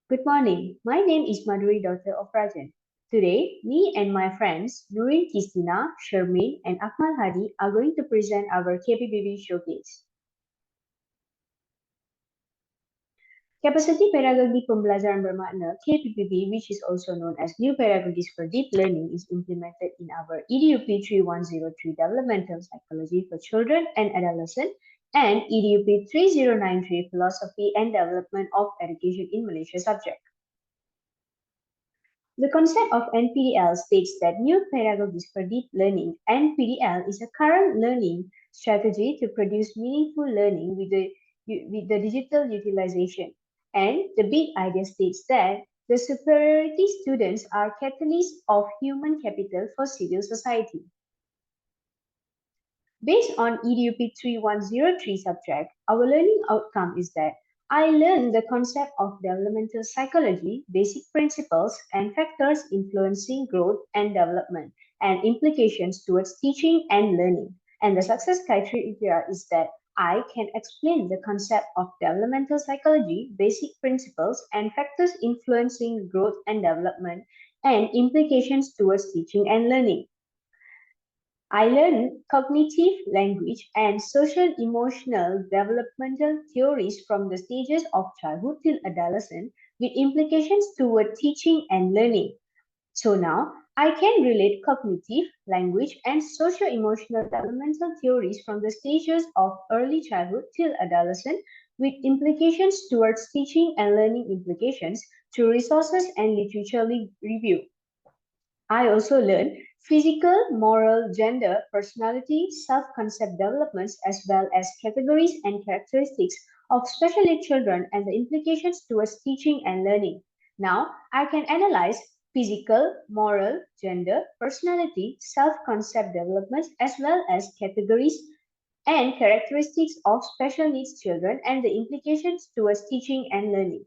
Good morning. My name is Madhuri, daughter of Rajan. Today, me and my friends Nurin Kistina, Shermin, and Akmal Hadi are going to present our KPPB showcase. Capacity Pedagogy Pembelajaran Bermakna (KPPB), which is also known as New Pedagogies for Deep Learning, is implemented in our EDUP 3103 Developmental Psychology for Children and Adolescents and EDUP 3093 Philosophy and Development of Education in Malaysia subject. The concept of NPDL states that New Pedagogies for Deep Learning (NPDL) is a current learning strategy to produce meaningful learning with the digital utilization. And the big idea states that the superiority students are catalysts of human capital for civil society. Based on EDUP 3103 subject, our learning outcome is that I learned the concept of developmental psychology, basic principles and factors influencing growth and development, and implications towards teaching and learning. And the success criteria is that I can explain the concept of developmental psychology, basic principles and factors influencing growth and development, and implications towards teaching and learning. I learned cognitive language and social emotional developmental theories from the stages of childhood till adolescence with implications toward teaching and learning. So now I can relate cognitive, language, and social emotional developmental theories from the stages of early childhood till adolescence with implications towards teaching and learning implications through resources and literature review. I also learned physical, moral, gender, personality, self-concept developments as well as categories and characteristics of special need children and the implications towards teaching and learning. Now, I can analyze physical, moral, gender, personality, self-concept developments as well as categories and characteristics of special needs children and the implications towards teaching and learning.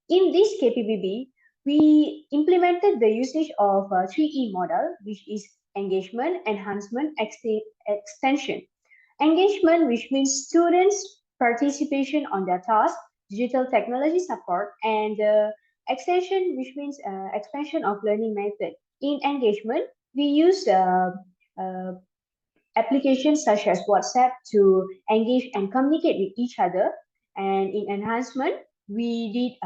In this KPPB, we implemented the usage of a 3E model, which is engagement, enhancement, extension. Engagement, which means students' participation on their task, digital technology support, and extension, which means expansion of learning method. In engagement, we use uh, applications such as WhatsApp to engage and communicate with each other. And in enhancement, we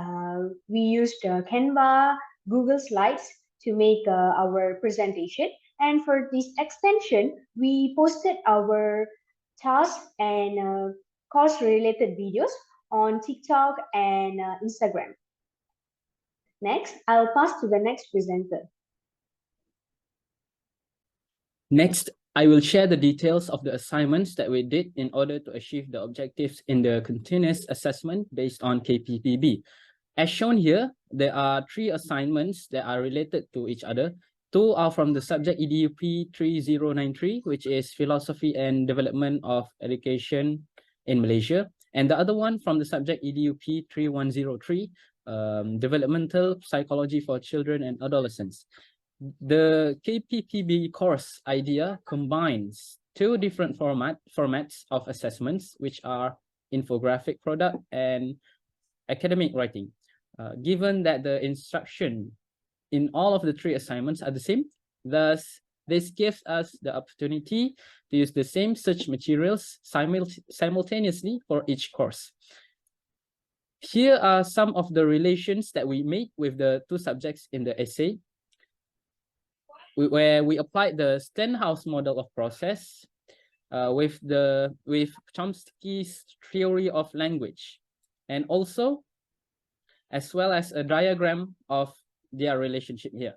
used Canva, Google Slides to make our presentation. And for this extension, we posted our tasks and course related videos on TikTok and Instagram. Next, I'll pass to the next presenter. Next, I will share the details of the assignments that we did in order to achieve the objectives in the continuous assessment based on KPPB. As shown here, there are 3 assignments that are related to each other. 2 are from the subject EDUP 3093, which is Philosophy and Development of Education in Malaysia. And the other one from the subject EDUP 3103, Developmental Psychology for Children and Adolescents. The KPPB course idea combines 2 different formats of assessments, which are infographic product and academic writing. Given that the instruction in all of the 3 assignments are the same, thus this gives us the opportunity to use the same search materials simultaneously for each course. Here are some of the relations that we made with the 2 subjects in the essay, where we applied the Stenhouse model of process with Chomsky's theory of language, and also as well as a diagram of their relationship here.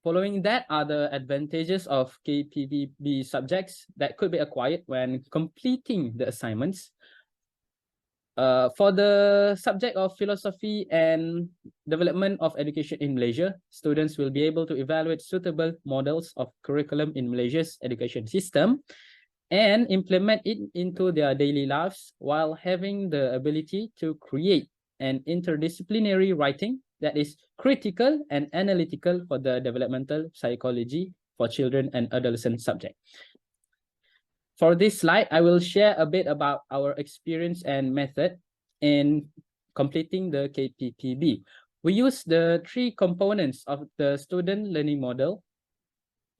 Following that are the advantages of KPPB subjects that could be acquired when completing the assignments. For the subject of Philosophy and Development of Education in Malaysia, students will be able to evaluate suitable models of curriculum in Malaysia's education system and implement it into their daily lives while having the ability to create an interdisciplinary writing that is critical and analytical for the developmental psychology for children and adolescent subject. For this slide, I will share a bit about our experience and method in completing the KPPB. We use the three components of the student learning model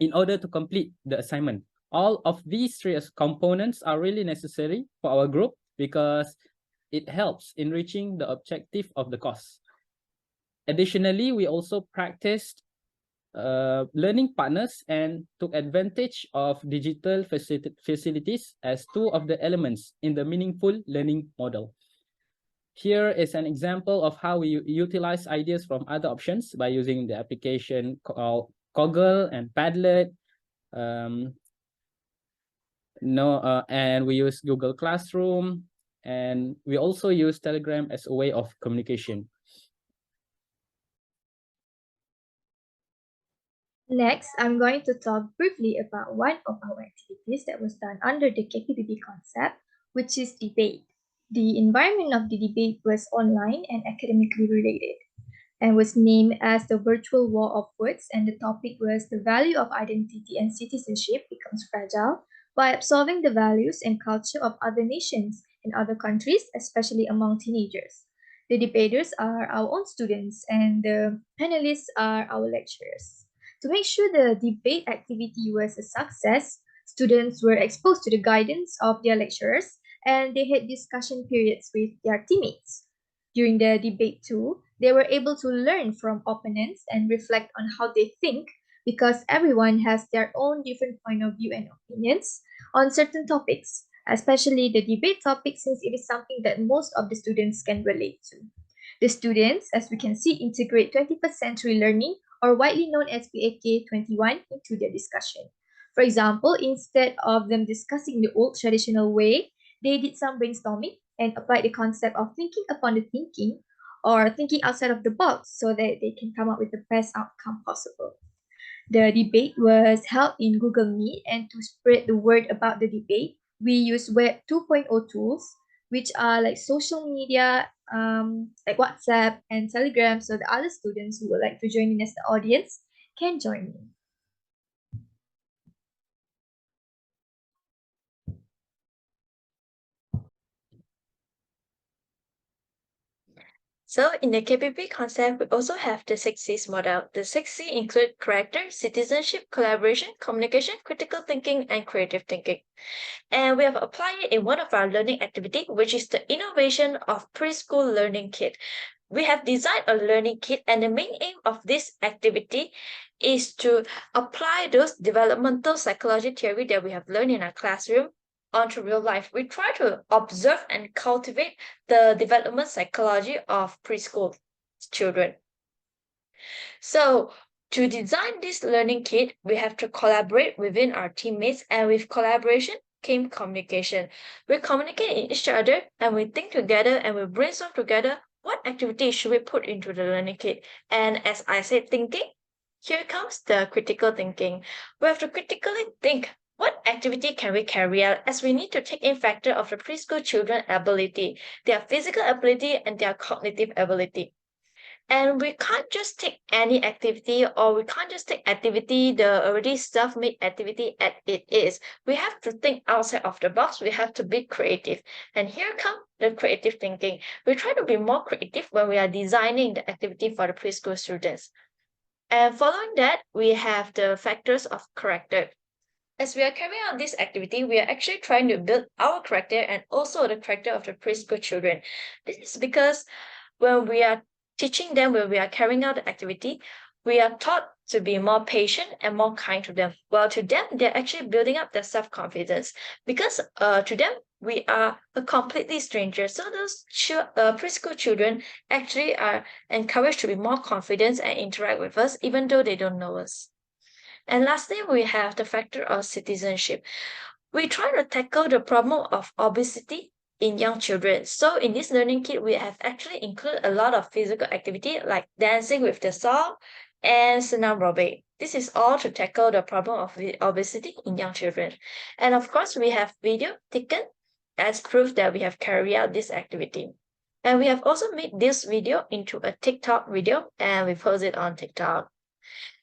in order to complete the assignment. All of these three components are really necessary for our group because it helps in reaching the objective of the course. Additionally, we also practiced learning partners and took advantage of digital facilities as two of the elements in the meaningful learning model. Here is an example of how we utilize ideas from other options by using the application called Koggle and Padlet. And we use Google Classroom, and we also use Telegram as a way of communication. Next, I'm going to talk briefly about one of our activities that was done under the KPPB concept, which is debate. The environment of the debate was online and academically related, and was named as the virtual war of words, and the topic was the value of identity and citizenship becomes fragile by absorbing the values and culture of other nations and other countries, especially among teenagers. The debaters are our own students, and the panelists are our lecturers. To make sure the debate activity was a success, students were exposed to the guidance of their lecturers, and they had discussion periods with their teammates. During the debate too, they were able to learn from opponents and reflect on how they think because everyone has their own different point of view and opinions on certain topics, especially the debate topic since it is something that most of the students can relate to. The students, as we can see, integrate 21st century learning, or widely known as PAK 21, into their discussion. For example, instead of them discussing the old traditional way, they did some brainstorming and applied the concept of thinking upon the thinking or thinking outside of the box so that they can come up with the best outcome possible. The debate was held in Google Meet, and to spread the word about the debate, we use Web 2.0 tools, which are like social media, like WhatsApp and Telegram, so the other students who would like to join in as the audience can join in. So in the KPP concept, we also have the 6Cs model. The 6C include character, citizenship, collaboration, communication, critical thinking, and creative thinking. And we have applied it in one of our learning activity, which is the innovation of preschool learning kit. We have designed a learning kit, and the main aim of this activity is to apply those developmental psychology theory that we have learned in our classroom onto real life. We try to observe and cultivate the development psychology of preschool children. So to design this learning kit, we have to collaborate within our teammates, and with collaboration came communication. We communicate in each other, and we think together, and we brainstorm together what activities should we put into the learning kit. And as I said, thinking, here comes the critical thinking. We have to critically think what activity can we carry out, as we need to take in factor of the preschool children ability, their physical ability and their cognitive ability. And we can't just take any activity, or we can't just take activity, the already self-made activity as it is. We have to think outside of the box. We have to be creative. And here comes the creative thinking. We try to be more creative when we are designing the activity for the preschool students. And following that, we have the factors of character. As we are carrying out this activity, we are actually trying to build our character and also the character of the preschool children. This is because when we are teaching them, when we are carrying out the activity, we are taught to be more patient and more kind to them. While to them, they're actually building up their self-confidence because to them, we are a completely stranger. So those preschool children actually are encouraged to be more confident and interact with us, even though they don't know us. And lastly, we have the factor of citizenship. We try to tackle the problem of obesity in young children. So in this learning kit, we have actually included a lot of physical activity like dancing with the song and senam aerobic. This is all to tackle the problem of the obesity in young children. And of course, we have video taken as proof that we have carried out this activity. And we have also made this video into a TikTok video, and we post it on TikTok.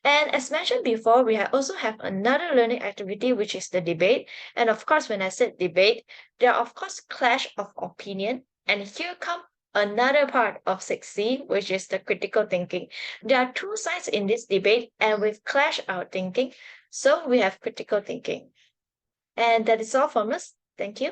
And as mentioned before, we also have another learning activity, which is the debate. And of course, when I said debate, there are of course clash of opinion. And here come another part of 6C, which is the critical thinking. There are two sides in this debate, and we've clashed our thinking. So we have critical thinking. And that is all from us. Thank you.